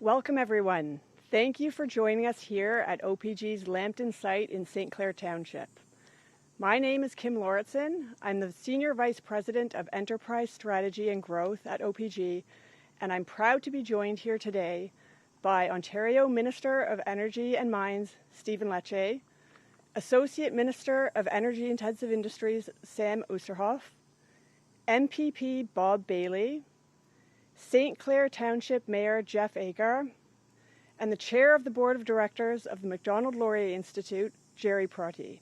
Welcome everyone. Thank you for joining us here at OPG's Lambton site in St. Clair Township. My name is Kim Lauritsen. I'm the Senior Vice President of Enterprise Strategy and Growth at OPG, and I'm proud to be joined here today by Ontario Minister of Energy and Mines, Steven Leche, Associate Minister of Energy Intensive Industries, Sam Oosterhoff, MPP Bob Bailey, St. Clair Township Mayor Jeff Agar, and the Chair of the Board of Directors of the Macdonald-Laurier Institute, Jerry Proti.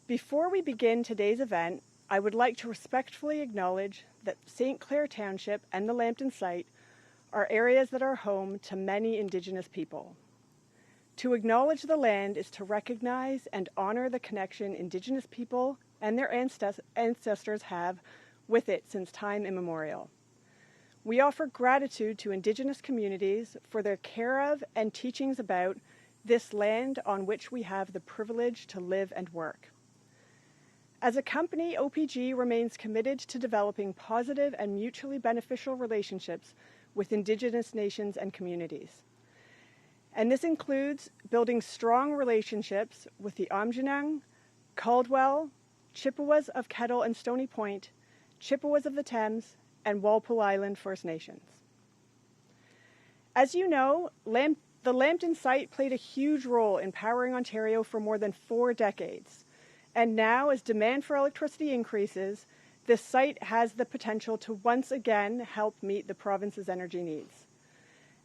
Before we begin today's event, I would like to respectfully acknowledge that St. Clair Township and the Lambton site are areas that are home to many Indigenous people. To acknowledge the land is to recognize and honor the connection Indigenous people and their ancestors have with it since time immemorial. We offer gratitude to Indigenous communities for their care of and teachings about this land on which we have the privilege to live and work. As a company, OPG remains committed to developing positive and mutually beneficial relationships with Indigenous nations and communities. And this includes building strong relationships with the Aamjiwnaang, Caldwell, Chippewas of Kettle and Stony Point, Chippewas of the Thames, and Walpole Island First Nations. As you know, the Lambton site played a huge role in powering Ontario for more than 4 decades. And now, as demand for electricity increases, this site has the potential to once again help meet the province's energy needs.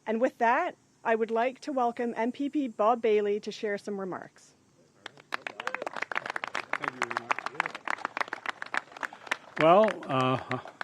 And with that, I would like to welcome MPP Bob Bailey to share some remarks. Well,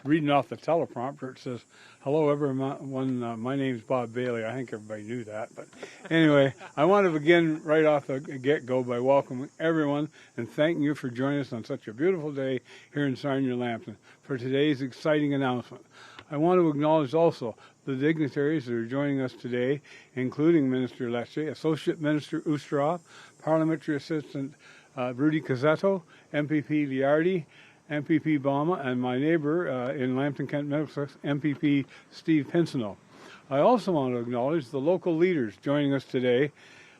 reading off the teleprompter, it says, hello everyone, my name's Bob Bailey. I think everybody knew that. But anyway, I want to begin right off the get-go by welcoming everyone and thanking you for joining us on such a beautiful day here in Sarnia-Lambton for today's exciting announcement. I want to acknowledge also the dignitaries that are joining us today, including Minister Lecce, Associate Minister Oosterhoff, Parliamentary Assistant Rudy Cuzzetto, MPP Liardi, MPP Bama, and my neighbor in Lambton, Kent, Middlesex, MPP Steve Pinsino. I also want to acknowledge the local leaders joining us today,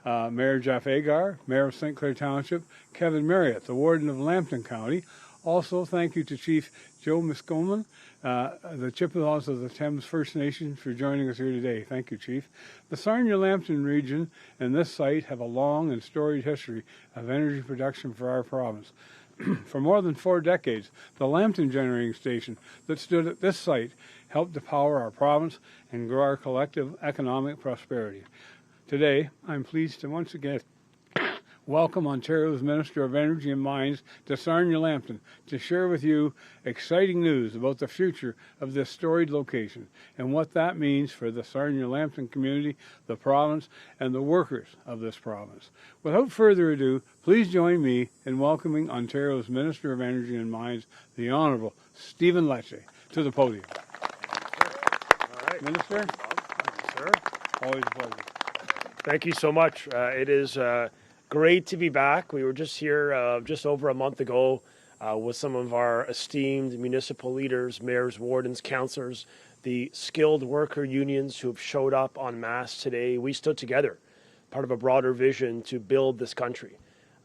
Mayor Jeff Agar, Mayor of St. Clair Township, Kevin Marriott, the Warden of Lambton County. Also, thank you to Chief Joe Miscoman, the Chippewas of the Thames First Nation, for joining us here today. Thank you, Chief. The Sarnia-Lambton region and this site have a long and storied history of energy production for our province. For more than 4 decades, the Lambton generating station that stood at this site helped to power our province and grow our collective economic prosperity. Today, I'm pleased to once again welcome Ontario's Minister of Energy and Mines to Sarnia-Lambton to share with you exciting news about the future of this storied location and what that means for the Sarnia-Lambton community, the province, and the workers of this province. Without further ado, please join me in welcoming Ontario's Minister of Energy and Mines, the Honourable Steven Leche, to the podium. All right. Minister? Thank you, sir. Always a pleasure. Thank you so much. It is great to be back. We were just here just over a month ago with some of our esteemed municipal leaders, mayors, wardens, councillors, the skilled worker unions who have showed up en masse today. We stood together, part of a broader vision to build this country.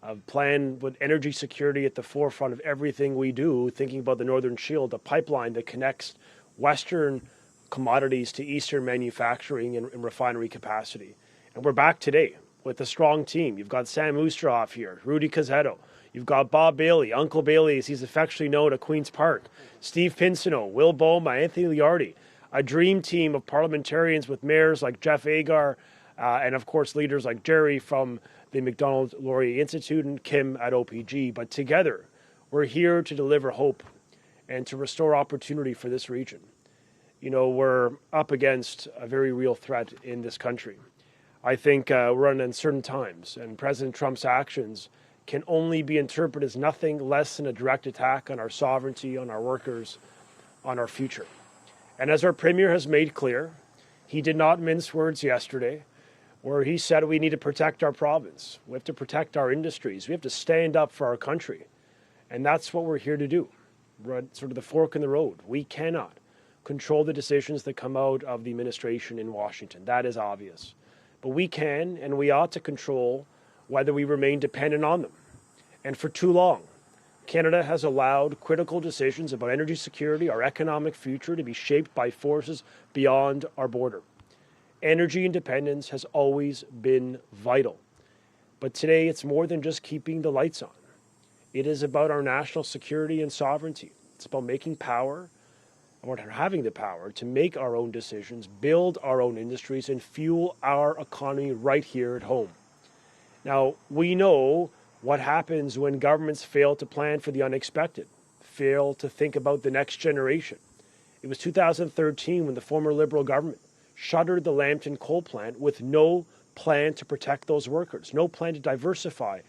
A plan with energy security at the forefront of everything we do, thinking about the Northern Shield, a pipeline that connects Western commodities to Eastern manufacturing and refinery capacity. And we're back today with a strong team. You've got Sam Oosterhoff here, Rudy Cuzzetto. You've got Bob Bailey, Uncle Bailey, as he's affectionately known at Queen's Park. Steve Pinsino, Will Boma, Anthony Liardi. A dream team of parliamentarians with mayors like Jeff Agar, and of course leaders like Jerry from the Macdonald-Laurier Institute and Kim at OPG. But together, we're here to deliver hope and to restore opportunity for this region. You know, we're up against a very real threat in this country. I think we're in uncertain times, and President Trump's actions can only be interpreted as nothing less than a direct attack on our sovereignty, on our workers, on our future. And as our Premier has made clear, he did not mince words yesterday, where he said we need to protect our province. We have to protect our industries. We have to stand up for our country. And that's what we're here to do. We're at sort of the fork in the road. We cannot control the decisions that come out of the administration in Washington. That is obvious. But we can and we ought to control whether we remain dependent on them. And for too long, Canada has allowed critical decisions about energy security, our economic future, to be shaped by forces beyond our border. Energy independence has always been vital. But today it's more than just keeping the lights on. It is about our national security and sovereignty. It's about making power, about having the power to make our own decisions, build our own industries, and fuel our economy right here at home. Now, we know what happens when governments fail to plan for the unexpected, fail to think about the next generation. It was 2013 when the former Liberal government shuttered the Lambton coal plant with no plan to protect those workers, no plan to diversify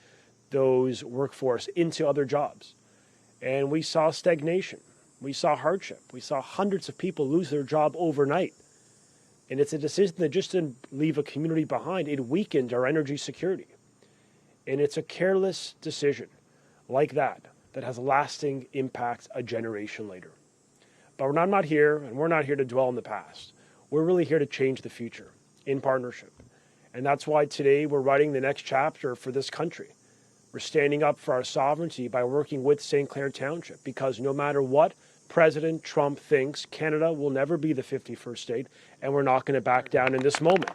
those workforce into other jobs. And we saw stagnation. We saw hardship. We saw hundreds of people lose their job overnight. And it's a decision that just didn't leave a community behind. It weakened our energy security. And it's a careless decision like that that has lasting impacts a generation later. But I'm not here, and we're not here to dwell on the past. We're really here to change the future in partnership. And that's why today we're writing the next chapter for this country. We're standing up for our sovereignty by working with St. Clair Township, because no matter what President Trump thinks, Canada will never be the 51st state, and we're not going to back down in this moment.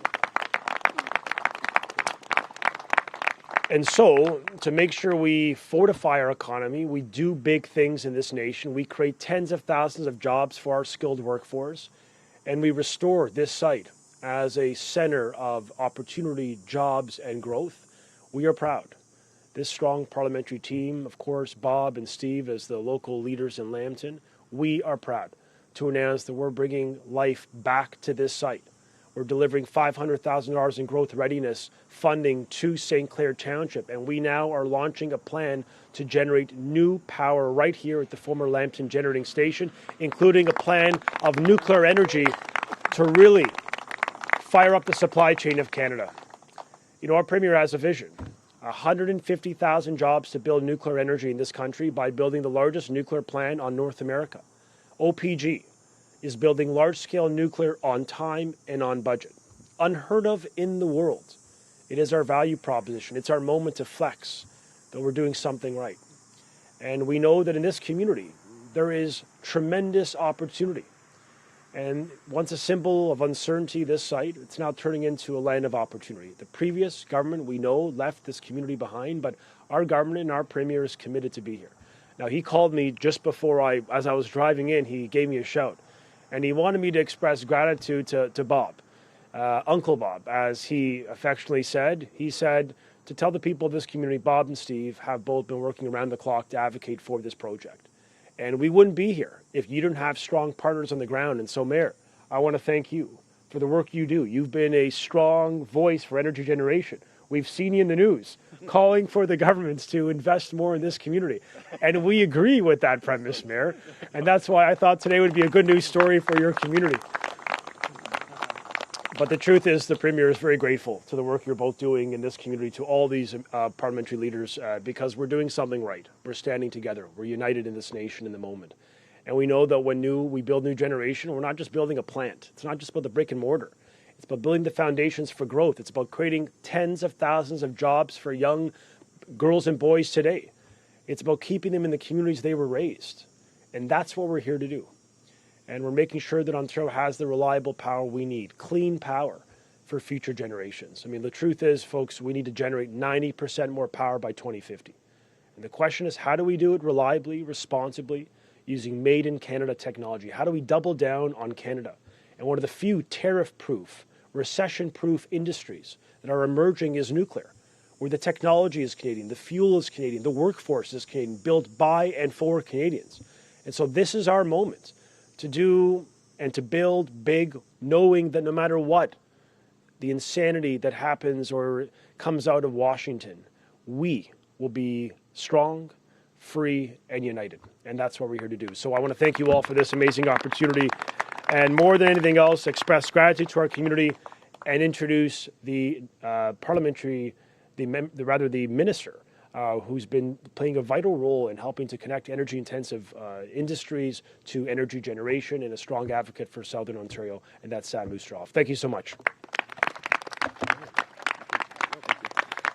And so, to make sure we fortify our economy, we do big things in this nation. We create tens of thousands of jobs for our skilled workforce, and we restore this site as a center of opportunity, jobs, and growth. We are proud. This strong parliamentary team, of course, Bob and Steve as the local leaders in Lambton, we are proud to announce that we're bringing life back to this site. We're delivering $500,000 in growth readiness funding to St. Clair Township, and we now are launching a plan to generate new power right here at the former Lambton Generating Station, including a plan of nuclear energy to really fire up the supply chain of Canada. You know, our Premier has a vision. 150,000 jobs to build nuclear energy in this country by building the largest nuclear plant on North America. OPG is building large-scale nuclear on time and on budget. Unheard of in the world. It is our value proposition. It's our moment to flex that we're doing something right. And we know that in this community, there is tremendous opportunity. And once a symbol of uncertainty, this site, it's now turning into a land of opportunity. The previous government, we know, left this community behind, but our government and our Premier is committed to be here. Now, he called me just before as I was driving in, he gave me a shout. And he wanted me to express gratitude to Bob, Uncle Bob, as he affectionately said. He said to tell the people of this community, Bob and Steve have both been working around the clock to advocate for this project. And we wouldn't be here if you didn't have strong partners on the ground. And so, Mayor, I want to thank you for the work you do. You've been a strong voice for energy generation. We've seen you in the news calling for the governments to invest more in this community. And we agree with that premise, Mayor. And that's why I thought today would be a good news story for your community. But the truth is the Premier is very grateful to the work you're both doing in this community, to all these parliamentary leaders, because we're doing something right. We're standing together. We're united in this nation in the moment. And we know that when we build new generation, we're not just building a plant. It's not just about the brick and mortar. It's about building the foundations for growth. It's about creating tens of thousands of jobs for young girls and boys today. It's about keeping them in the communities they were raised. And that's what we're here to do. And we're making sure that Ontario has the reliable power we need, clean power for future generations. I mean, the truth is, folks, we need to generate 90% more power by 2050. And the question is, how do we do it reliably, responsibly, using made-in-Canada technology? How do we double down on Canada? And one of the few tariff-proof, recession-proof industries that are emerging is nuclear, where the technology is Canadian, the fuel is Canadian, the workforce is Canadian, built by and for Canadians. And so this is our moment to do and to build big, knowing that no matter what the insanity that happens or comes out of Washington, we will be strong, free, and united. And that's what we're here to do. So I want to thank you all for this amazing opportunity. And more than anything else, express gratitude to our community and introduce the Minister who's been playing a vital role in helping to connect energy-intensive industries to energy generation, and a strong advocate for Southern Ontario, and that's Sam Oosterhoff. Thank you so much.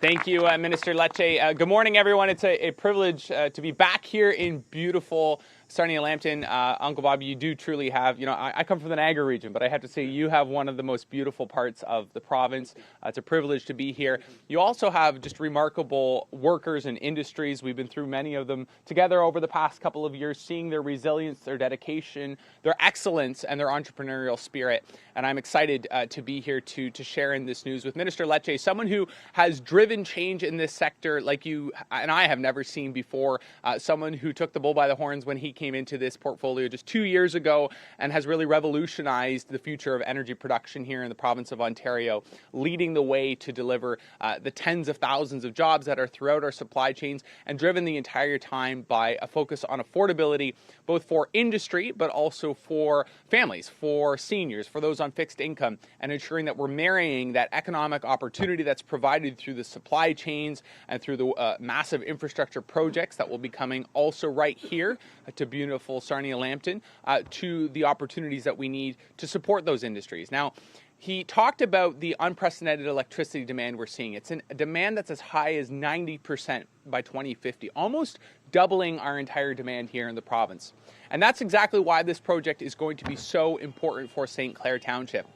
Thank you, Minister Leche. Good morning, everyone. It's a privilege to be back here in beautiful Sarnia-Lambton. Uncle Bob, you do truly have, I come from the Niagara region, but I have to say you have one of the most beautiful parts of the province. It's a privilege to be here. You also have just remarkable workers and industries. We've been through many of them together over the past couple of years, seeing their resilience, their dedication, their excellence, and their entrepreneurial spirit. And I'm excited to be here to share in this news with Minister Leche, someone who has driven change in this sector like you and I have never seen before, someone who took the bull by the horns when he came into this portfolio just 2 years ago and has really revolutionized the future of energy production here in the province of Ontario, leading the way to deliver the tens of thousands of jobs that are throughout our supply chains, and driven the entire time by a focus on affordability, both for industry, but also for families, for seniors, for those on fixed income, and ensuring that we're marrying that economic opportunity that's provided through the supply chains and through the massive infrastructure projects that will be coming also right here to beautiful Sarnia-Lambton, to the opportunities that we need to support those industries. Now, he talked about the unprecedented electricity demand we're seeing. It's a demand that's as high as 90% by 2050, almost doubling our entire demand here in the province. And that's exactly why this project is going to be so important for St. Clair Township,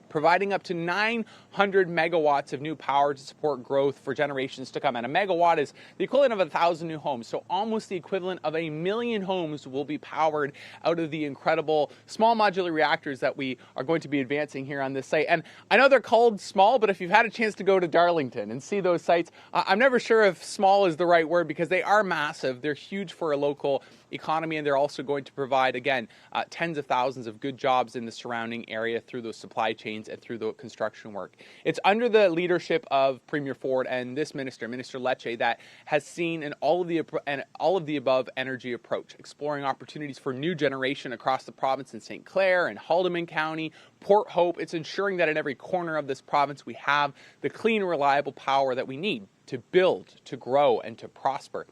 providing up to 900 megawatts of new power to support growth for generations to come. And a megawatt is the equivalent of 1,000 new homes. So almost the equivalent of 1 million homes will be powered out of the incredible small modular reactors that we are going to be advancing here on this site. And I know they're called small, but if you've had a chance to go to Darlington and see those sites, I'm never sure if small is the right word, because they are massive. They're huge for a local economy, and they're also going to provide, again, tens of thousands of good jobs in the surrounding area through those supply chains and through the construction work. It's under the leadership of Premier Ford and this minister, Minister Leche, that has seen an all of the above energy approach, exploring opportunities for new generation across the province in St. Clair and Haldimand County, Port Hope. It's ensuring that in every corner of this province we have the clean, reliable power that we need to build, to grow, and to prosper.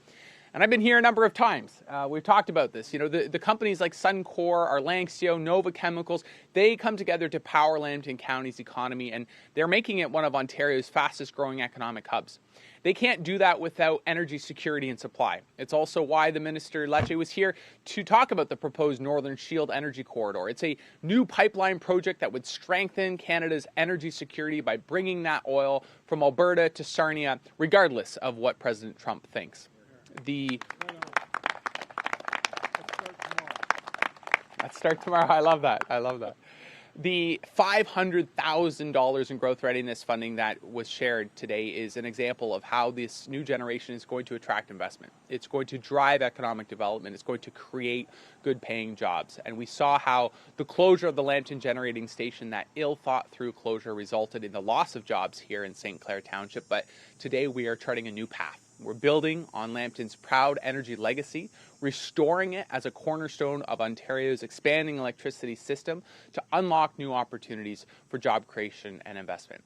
And I've been here a number of times. We've talked about this. The companies like Suncor, Arlanxeo, Nova Chemicals, they come together to power Lambton County's economy, and they're making it one of Ontario's fastest growing economic hubs. They can't do that without energy security and supply. It's also why the Minister Leche was here to talk about the proposed Northern Shield Energy Corridor. It's a new pipeline project that would strengthen Canada's energy security by bringing that oil from Alberta to Sarnia, regardless of what President Trump thinks. Let's start tomorrow. I love that. The $500,000 in growth readiness funding that was shared today is an example of how this new generation is going to attract investment. It's going to drive economic development. It's going to create good-paying jobs. And we saw how the closure of the Lambton Generating Station, that ill-thought-through closure, resulted in the loss of jobs here in St. Clair Township. But today we are charting a new path. We're building on Lambton's proud energy legacy, restoring it as a cornerstone of Ontario's expanding electricity system to unlock new opportunities for job creation and investment.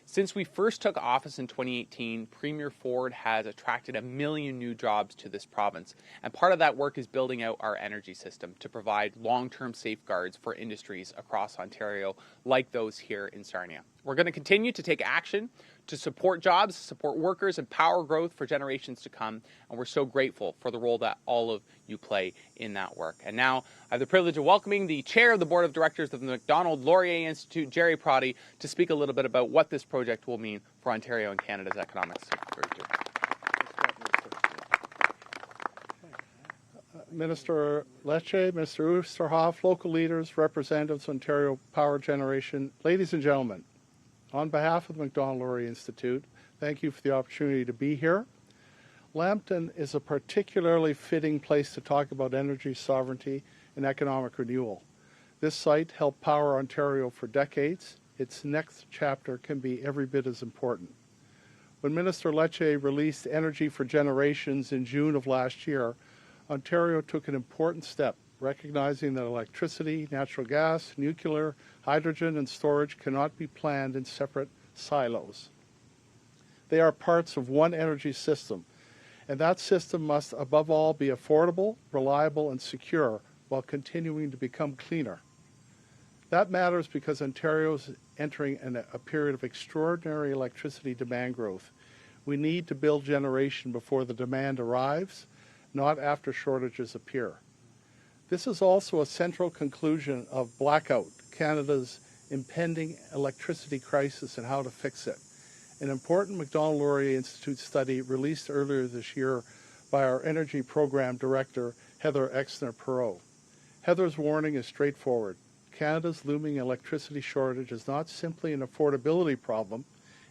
Since we first took office in 2018, Premier Ford has attracted 1 million new jobs to this province. And part of that work is building out our energy system to provide long-term safeguards for industries across Ontario, like those here in Sarnia. We're going to continue to take action to support jobs, support workers, and power growth for generations to come. And we're so grateful for the role that all of you play in that work. And now I have the privilege of welcoming the chair of the board of directors of the Macdonald-Laurier Institute, Jerry Proddy, to speak a little bit about what this project will mean for Ontario and Canada's economics. Minister Leche, Mr. Oosterhoff, local leaders, representatives, Ontario Power Generation, ladies and gentlemen, on behalf of the Macdonald-Laurier Institute, thank you for the opportunity to be here. Lambton is a particularly fitting place to talk about energy sovereignty and economic renewal. This site helped power Ontario for decades. Its next chapter can be every bit as important. When Minister Leche released Energy for Generations in June of last year, Ontario took an important step, recognizing that electricity, natural gas, nuclear, hydrogen, and storage cannot be planned in separate silos. They are parts of one energy system, And that system must, above all, be affordable, reliable, and secure while continuing to become cleaner. That matters because Ontario is entering a period of extraordinary electricity demand growth. We need to build generation before the demand arrives, not after shortages appear. This is also a central conclusion of Blackout, Canada's impending electricity crisis and how to fix it. An important Macdonald-Laurier Institute study released earlier this year by our Energy Program Director, Heather Exner-Perot. Heather's warning is straightforward. Canada's looming electricity shortage is not simply an affordability problem,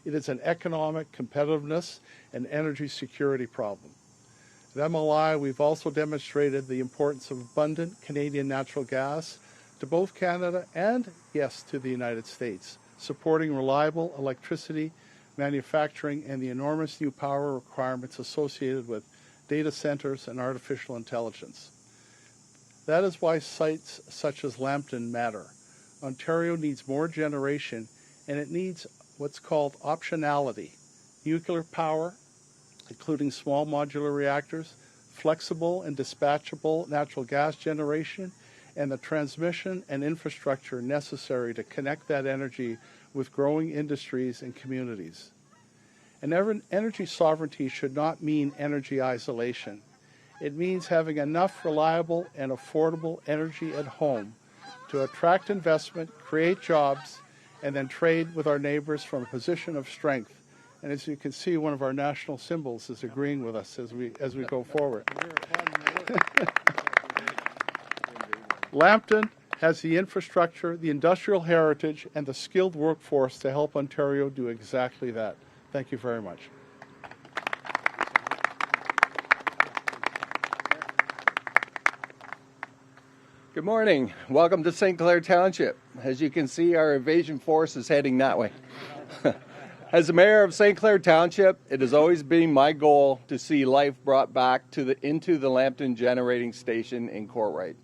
it is an economic competitiveness and energy security problem. At MLI, we've also demonstrated the importance of abundant Canadian natural gas to both Canada and, yes, to the United States, supporting reliable electricity manufacturing, and the enormous new power requirements associated with data centers and artificial intelligence. That is why sites such as Lambton matter. Ontario needs more generation, and it needs what's called optionality. Nuclear power, including small modular reactors, flexible and dispatchable natural gas generation, and the transmission and infrastructure necessary to connect that energy with growing industries and communities. And energy sovereignty should not mean energy isolation. It means having enough reliable and affordable energy at home to attract investment, create jobs, and then trade with our neighbors from a position of strength. And as you can see, one of our national symbols is agreeing with us as we go forward. Lambton has the infrastructure, the industrial heritage, and the skilled workforce to help Ontario do exactly that. Thank you very much. Good morning. Welcome to St. Clair Township. As you can see, our invasion force is heading that way. As the mayor of St. Clair Township, it has always been my goal to see life brought back into the Lambton Generating Station in Courtright.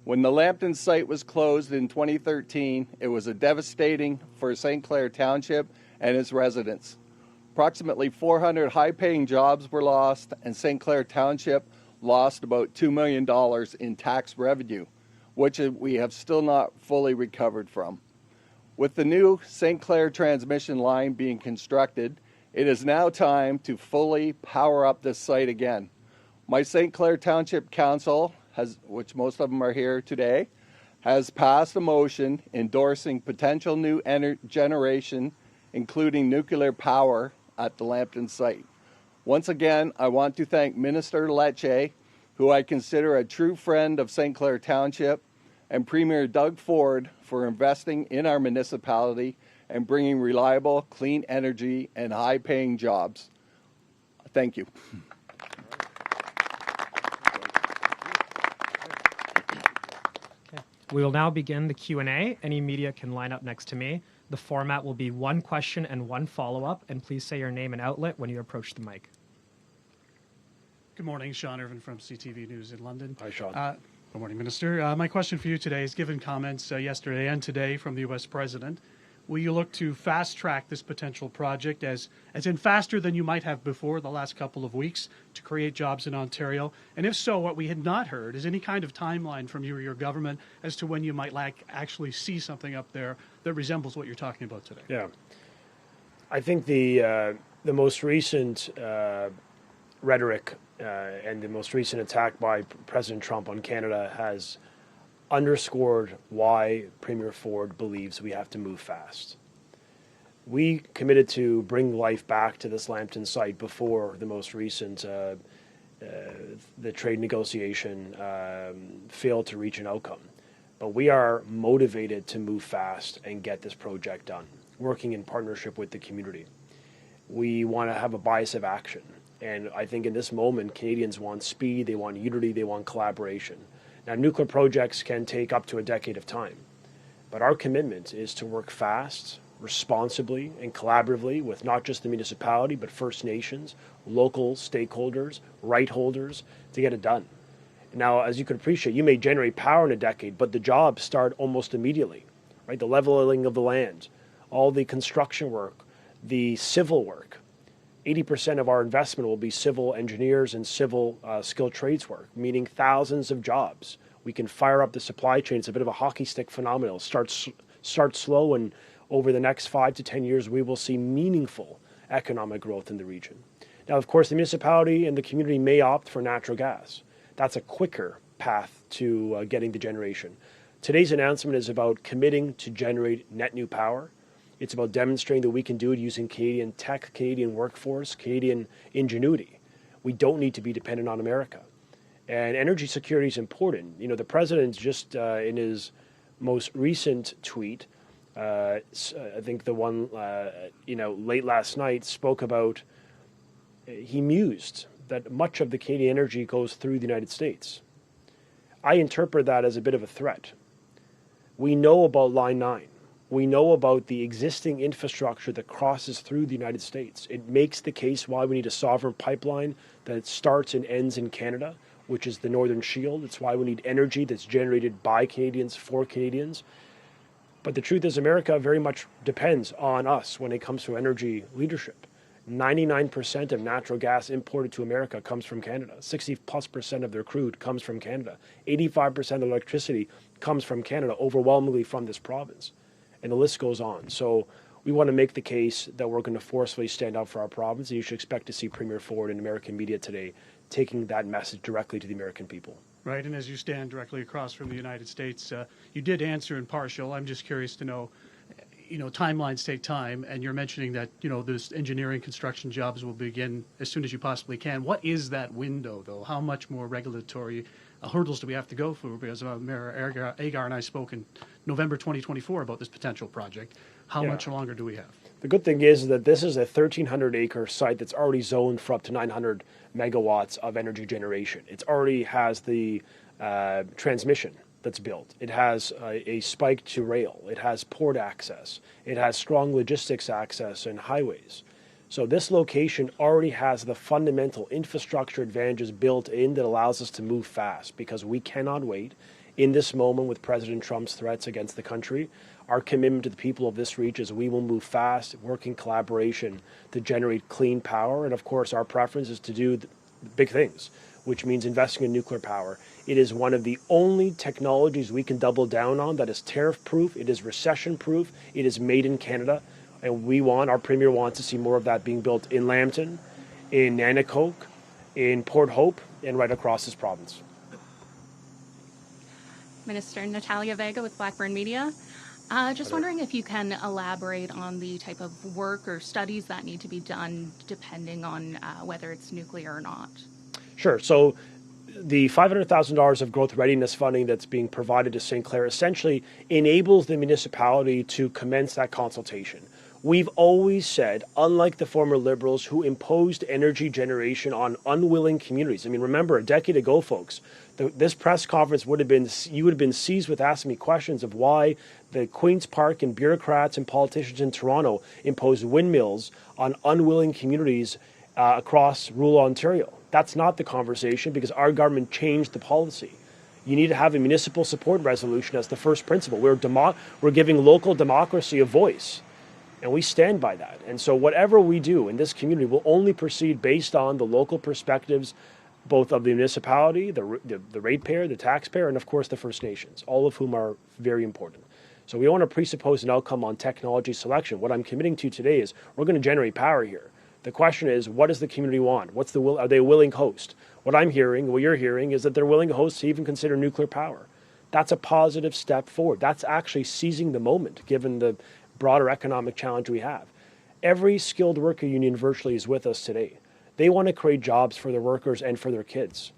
When the Lambton site was closed in 2013, it was devastating for St. Clair Township and its residents. Approximately 400 high-paying jobs were lost, and St. Clair Township lost about $2 million in tax revenue, which we have still not fully recovered from. With the new St. Clair transmission line being constructed, it is now time to fully power up this site again. My St. Clair Township Council, which most of them are here today, has passed a motion endorsing potential new generation, including nuclear power, at the Lambton site. Once again, I want to thank Minister Leche, who I consider a true friend of St. Clair Township, and Premier Doug Ford for investing in our municipality and bringing reliable, clean energy and high-paying jobs. Thank you. We will now begin the Q&A. Any media can line up next to me. The format will be one question and one follow-up, and please say your name and outlet when you approach the mic. Good morning, Sean Irvin from CTV News in London. Hi, Sean. Good morning, Minister. My question for you today is, given comments yesterday and today from the U.S. President, will you look to fast-track this potential project, as in faster than you might have before the last couple of weeks, to create jobs in Ontario? And if so, what we had not heard is any kind of timeline from you or your government as to when you might actually see something up there that resembles what you're talking about today. Yeah. I think the most recent rhetoric and the most recent attack by President Trump on Canada has underscored why Premier Ford believes we have to move fast. We committed to bring life back to this Lambton site before the most recent the trade negotiation failed to reach an outcome. But we are motivated to move fast and get this project done, working in partnership with the community. We want to have a bias of action. And I think in this moment, Canadians want speed, they want unity, they want collaboration. Now, nuclear projects can take up to a decade of time, but our commitment is to work fast, responsibly, and collaboratively with not just the municipality, but First Nations, local stakeholders, right holders, to get it done. Now, as you can appreciate, you may generate power in a decade, but the jobs start almost immediately, right? The leveling of the land, all the construction work, the civil work. 80% of our investment will be civil engineers and civil skilled trades work, meaning thousands of jobs. We can fire up the supply chain. It's a bit of a hockey stick phenomenon. Start slow, and over the next 5 to 10 years, we will see meaningful economic growth in the region. Now, of course, the municipality and the community may opt for natural gas. That's a quicker path to getting the generation. Today's announcement is about committing to generate net new power. It's about demonstrating that we can do it using Canadian tech, Canadian workforce, Canadian ingenuity. We don't need to be dependent on America. And energy security is important. You know, the president just in his most recent tweet, I think the one, late last night, spoke about, he mused that much of the Canadian energy goes through the United States. I interpret that as a bit of a threat. We know about Line 9. We know about the existing infrastructure that crosses through the United States. It makes the case why we need a sovereign pipeline that starts and ends in Canada, which is the Northern Shield. It's why we need energy that's generated by Canadians for Canadians. But the truth is, America very much depends on us when it comes to energy leadership. 99% of natural gas imported to America comes from Canada. 60+% of their crude comes from Canada. 85% of electricity comes from Canada, overwhelmingly from this province. And the list goes on. So we want to make the case that we're going to forcefully stand up for our province, and you should expect to see Premier Ford in American media today taking that message directly to the American people. Right, and as you stand directly across from the United States, you did answer in partial. I'm just curious to know, timelines take time, and you're mentioning that, this engineering construction jobs will begin as soon as you possibly can. What is that window, though? How much more regulatory hurdles do we have to go through? Because Mayor Agar and I spoke in November 2024 about this potential project. How much longer do we have? The good thing is that this is a 1,300-acre site that's already zoned for up to 900 megawatts of energy generation. It already has the transmission that's built. It has a spike to rail. It has port access. It has strong logistics access and highways. So this location already has the fundamental infrastructure advantages built in that allows us to move fast, because we cannot wait. In this moment, with President Trump's threats against the country, our commitment to the people of this region is we will move fast, work in collaboration to generate clean power. And of course, our preference is to do big things, which means investing in nuclear power. It is one of the only technologies we can double down on that is tariff-proof, it is recession-proof, it is made in Canada. And our Premier wants to see more of that being built in Lambton, in Nanticoke, in Port Hope, and right across this province. Minister Natalia Vega with Blackburn Media. Just wondering if you can elaborate on the type of work or studies that need to be done depending on whether it's nuclear or not. Sure. So the $500,000 of growth readiness funding that's being provided to St. Clair essentially enables the municipality to commence that consultation. We've always said, unlike the former Liberals who imposed energy generation on unwilling communities. I mean, remember, a decade ago, folks, this press conference you would have been seized with asking me questions of why the Queen's Park and bureaucrats and politicians in Toronto imposed windmills on unwilling communities across rural Ontario. That's not the conversation, because our government changed the policy. You need to have a municipal support resolution as the first principle. We're giving local democracy a voice. And we stand by that. And so whatever we do in this community will only proceed based on the local perspectives, both of the municipality, the ratepayer, the taxpayer, and of course the First Nations, all of whom are very important. So we don't want to presuppose an outcome on technology selection. What I'm committing to today is we're going to generate power here. The question is, what does the community want? Are they a willing host? What I'm hearing, what you're hearing, is that they're willing hosts to even consider nuclear power. That's a positive step forward. That's actually seizing the moment, given the broader economic challenge we have. Every skilled worker union virtually is with us today. They want to create jobs for their workers and for their kids.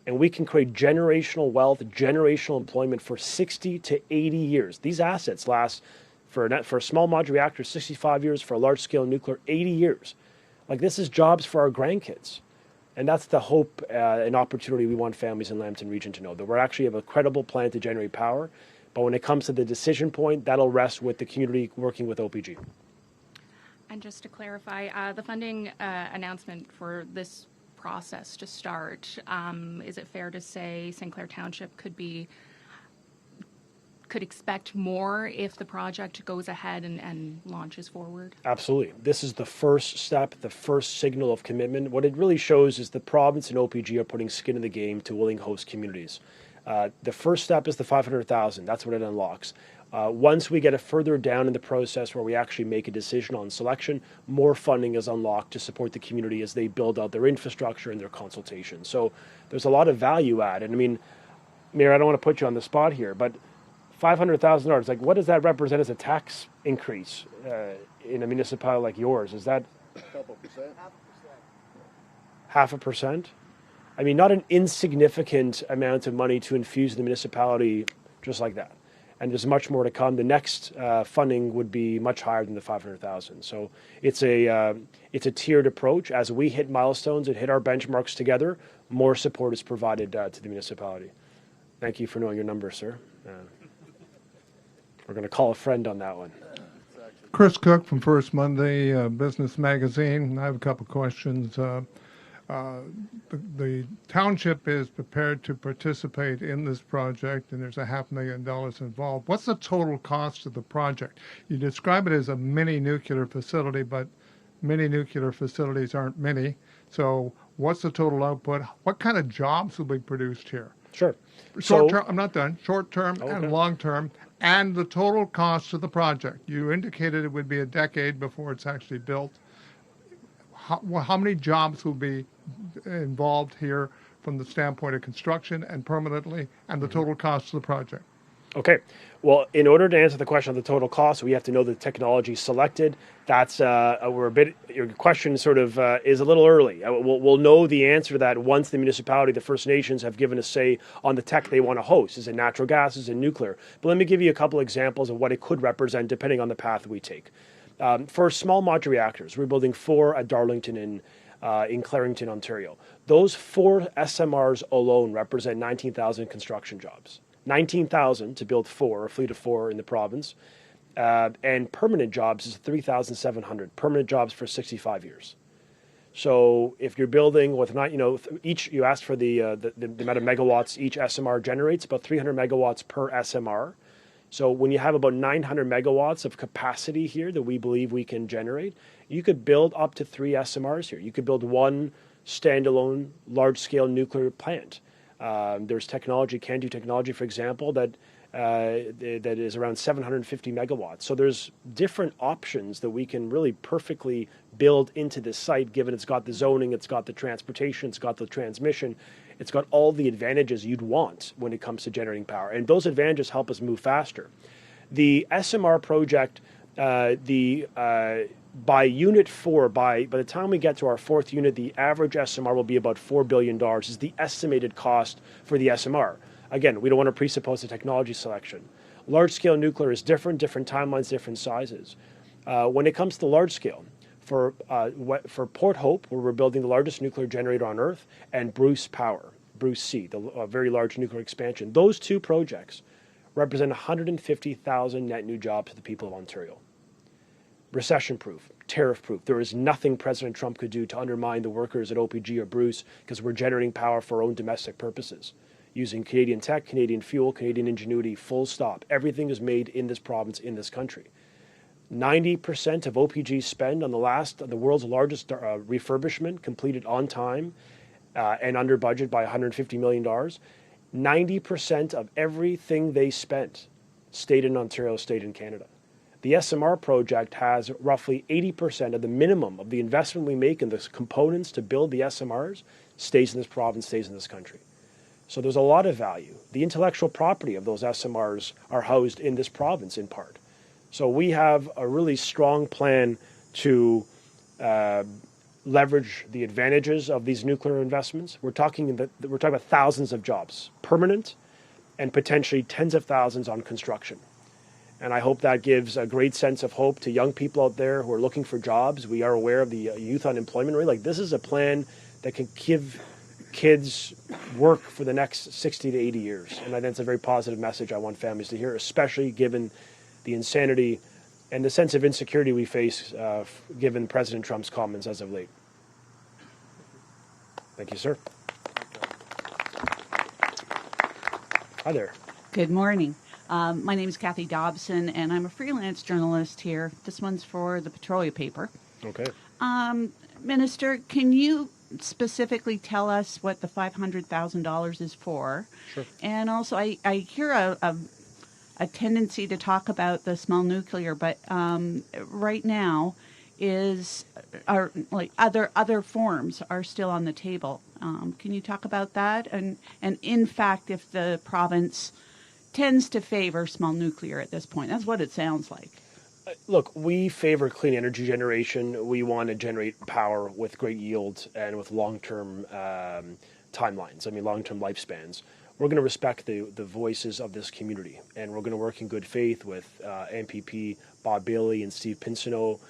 And we can create generational wealth, generational employment for 60 to 80 years. These assets last for a small modular reactor, 65 years, for a large-scale nuclear, 80 years. Like, this is jobs for our grandkids. And that's the hope and opportunity we want families in Lambton region to know, that we actually have a credible plan to generate power. But when it comes to the decision point, that'll rest with the community working with OPG. And just to clarify, the funding announcement for this process to start, is it fair to say St. Clair Township could could expect more if the project goes ahead and launches forward? Absolutely. This is the first step, the first signal of commitment. What it really shows is the province and OPG are putting skin in the game to willing host communities. The first step is the $500,000. That's what it unlocks. Once we get it further down in the process where we actually make a decision on selection, more funding is unlocked to support the community as they build out their infrastructure and their consultation. So there's a lot of value added. I mean, Mayor, I don't want to put you on the spot here, but $500,000, like what does that represent as a tax increase in a municipality like yours? Is that A couple percent. 0.5%? I mean, not an insignificant amount of money to infuse the municipality just like that. And there's much more to come. The next funding would be much higher than the $500,000. So it's a tiered approach. As we hit milestones and hit our benchmarks together, more support is provided to the municipality. Thank you for knowing your number, sir. We're going to call a friend on that one. Chris Cook from First Monday Business Magazine. I have a couple questions. The township is prepared to participate in this project, and there's $500,000 involved. What's the total cost of the project? You describe it as a mini nuclear facility, but mini nuclear facilities aren't mini. So what's the total output? What kind of jobs will be produced here? Sure. Short term, I'm not done. Short term and long term, and the total cost of the project. You indicated it would be a decade before it's actually built. How many jobs will be involved here from the standpoint of construction and permanently, and the total cost of the project? Okay. Well, in order to answer the question of the total cost, we have to know the technology selected. That's we're a bit. Your question sort of is a little early. We'll know the answer to that once the municipality, the First Nations, have given a say on the tech they want to host. Is it natural gas? Is it nuclear? But let me give you a couple examples of what it could represent, depending on the path we take. For small modular reactors, we're building 4 at Darlington in Clarington, Ontario. Those 4 SMRs alone represent 19,000 construction jobs. 19,000 to build 4, a fleet of 4 in the province. And permanent jobs is 3,700. Permanent jobs for 65 years. So if you're building with each, you asked for the amount of megawatts each SMR generates, about 300 megawatts per SMR. So when you have about 900 megawatts of capacity here that we believe we can generate, you could build up to 3 SMRs here. You could build one standalone large-scale nuclear plant. There's technology, CANDU technology, for example, that is around 750 megawatts. So there's different options that we can really perfectly build into this site, given it's got the zoning, it's got the transportation, it's got the transmission, it's got all the advantages you'd want when it comes to generating power. And those advantages help us move faster. The SMR project, by unit 4, by the time we get to our 4th unit, the average SMR will be about $4 billion, is the estimated cost for the SMR. Again, we don't want to presuppose the technology selection. Large-scale nuclear is different timelines, different sizes. When it comes to large-scale, for Port Hope, where we're building the largest nuclear generator on Earth, and Bruce Power, Bruce C, the very large nuclear expansion, those 2 projects represent 150,000 net new jobs to the people of Ontario. Recession-proof, tariff-proof. There is nothing President Trump could do to undermine the workers at OPG or Bruce, because we're generating power for our own domestic purposes. Using Canadian tech, Canadian fuel, Canadian ingenuity, full stop. Everything is made in this province, in this country. 90% of OPG's spend on the world's largest refurbishment, completed on time and under budget by $150 million. 90% of everything they spent stayed in Ontario, stayed in Canada. The SMR project has roughly 80% of the minimum of the investment we make in the components to build the SMRs stays in this province, stays in this country. So there's a lot of value. The intellectual property of those SMRs are housed in this province in part. So we have a really strong plan to leverage the advantages of these nuclear investments. We're talking about thousands of jobs, permanent, and potentially tens of thousands on construction. And I hope that gives a great sense of hope to young people out there who are looking for jobs. We are aware of the youth unemployment rate. Like, this is a plan that can give kids work for the next 60 to 80 years. And I think it's a very positive message I want families to hear, especially given the insanity and the sense of insecurity we face given President Trump's comments as of late. Thank you, sir. Hi there. Good morning. My name is Kathy Dobson, and I'm a freelance journalist here. This one's for the Petrolia paper. Okay. Minister, can you specifically tell us what the $500,000 is for? Sure. And also, I hear a tendency to talk about the small nuclear, but right now are like other forms are still on the table. Can you talk about that? And in fact, if the province tends to favor small nuclear at this point, that's what it sounds like. Look, we favor clean energy generation. We want to generate power with great yield and with long-term timelines. I mean, long-term lifespans. We're going to respect the voices of this community, and we're going to work in good faith with MPP Bob Bailey and Steve Pinsonneau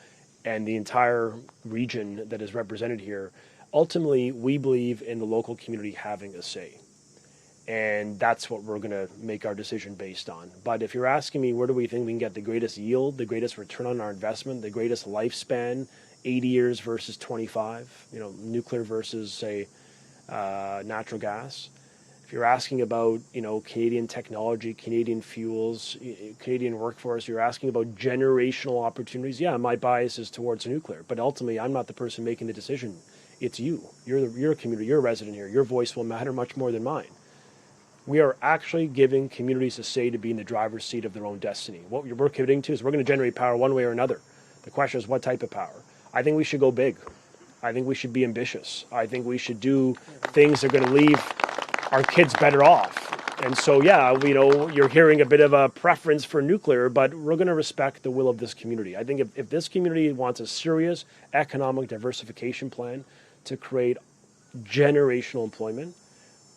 and the entire region that is represented here. Ultimately, we believe in the local community having a say, and that's what we're going to make our decision based on. But if you're asking me, where do we think we can get the greatest yield, the greatest return on our investment, the greatest lifespan, 80 years versus 25, nuclear versus, say, natural gas? If you're asking about, Canadian technology, Canadian fuels, Canadian workforce, you're asking about generational opportunities. Yeah, my bias is towards nuclear, but ultimately I'm not the person making the decision. It's you. You're a community. You're a resident here. Your voice will matter much more than mine. We are actually giving communities a say to be in the driver's seat of their own destiny. What we're committing to is we're going to generate power one way or another. The question is what type of power. I think we should go big. I think we should be ambitious. I think we should do things that are going to leave our kids better off. And so, yeah, you're hearing a bit of a preference for nuclear, but we're going to respect the will of this community. I think if this community wants a serious economic diversification plan to create generational employment,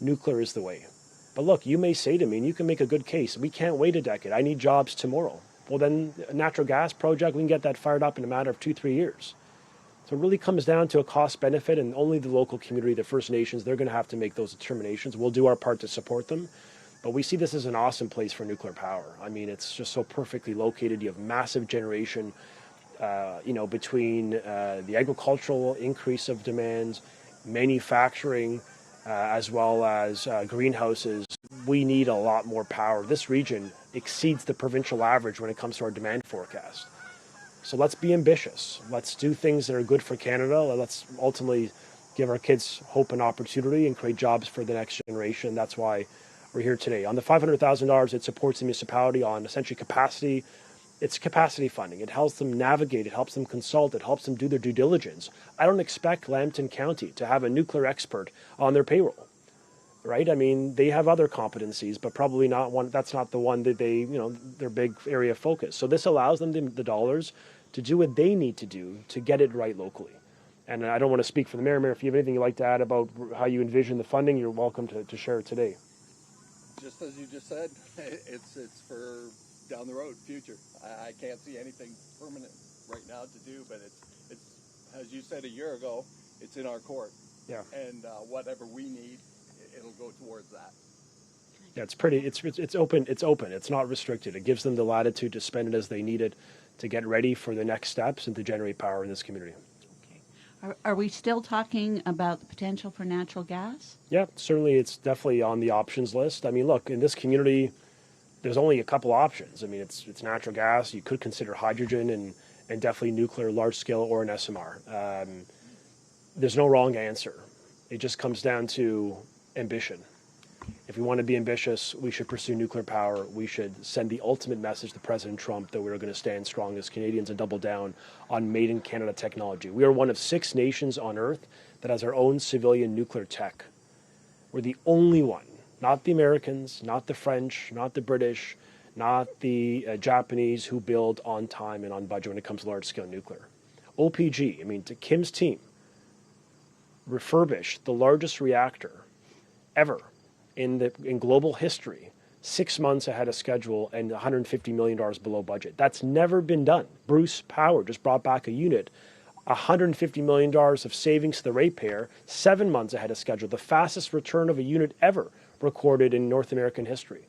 nuclear is the way. But look, you may say to me, and you can make a good case, we can't wait a decade. I need jobs tomorrow. Well, then a natural gas project, we can get that fired up in a matter of 2-3 years. So it really comes down to a cost benefit, and only the local community, the First Nations, they're going to have to make those determinations. We'll do our part to support them. But we see this as an awesome place for nuclear power. I mean, it's just so perfectly located. You have massive generation, between the agricultural increase of demand, manufacturing, as well as greenhouses. We need a lot more power. This region exceeds the provincial average when it comes to our demand forecast. So let's be ambitious. Let's do things that are good for Canada. Let's ultimately give our kids hope and opportunity and create jobs for the next generation. That's why we're here today. On the $500,000, it supports the municipality on essentially capacity. It's capacity funding. It helps them navigate. It helps them consult. It helps them do their due diligence. I don't expect Lambton County to have a nuclear expert on their payroll, right? I mean, they have other competencies, but probably not one. That's not the one that they, their big area of focus. So this allows them the dollars to do what they need to do to get it right locally. And I don't want to speak for the mayor. Mayor, if you have anything you'd like to add about how you envision the funding, you're welcome to share it today. Just as you just said, it's for down the road, future. I can't see anything permanent right now to do, but it's as you said a year ago, it's in our court. Yeah. And whatever we need, it'll go towards that. Yeah, it's open. It's open. It's not restricted. It gives them the latitude to spend it as they need it to get ready for the next steps and to generate power in this community. Okay. Are we still talking about the potential for natural gas? Yeah, certainly it's definitely on the options list. I mean, look, in this community, there's only a couple options. I mean, it's natural gas. You could consider hydrogen and definitely nuclear, large scale, or an SMR. There's no wrong answer. It just comes down to ambition. If we want to be ambitious, we should pursue nuclear power. We should send the ultimate message to President Trump that we're going to stand strong as Canadians and double down on made in Canada technology. We are one of 6 nations on Earth that has our own civilian nuclear tech. We're the only one, not the Americans, not the French, not the British, not the Japanese, who build on time and on budget when it comes to large-scale nuclear. OPG, I mean, to Kim's team, refurbished the largest reactor ever in global history, 6 months ahead of schedule and $150 million below budget. That's never been done. Bruce Power just brought back a unit, $150 million of savings to the ratepayer, 7 months ahead of schedule, the fastest return of a unit ever recorded in North American history.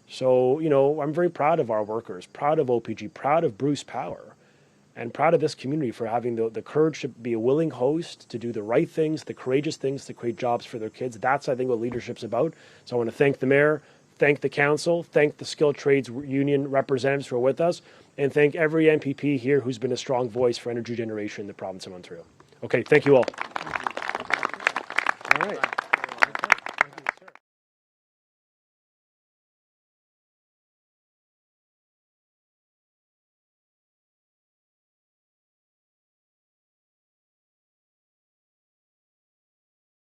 So, I'm very proud of our workers, proud of OPG, proud of Bruce Power, and proud of this community for having the courage to be a willing host, to do the right things, the courageous things to create jobs for their kids. That's, I think, what leadership's about. So I want to thank the mayor, thank the council, thank the skilled trades union representatives who are with us, and thank every MPP here who's been a strong voice for energy generation in the province of Ontario. Okay, thank you all. All right.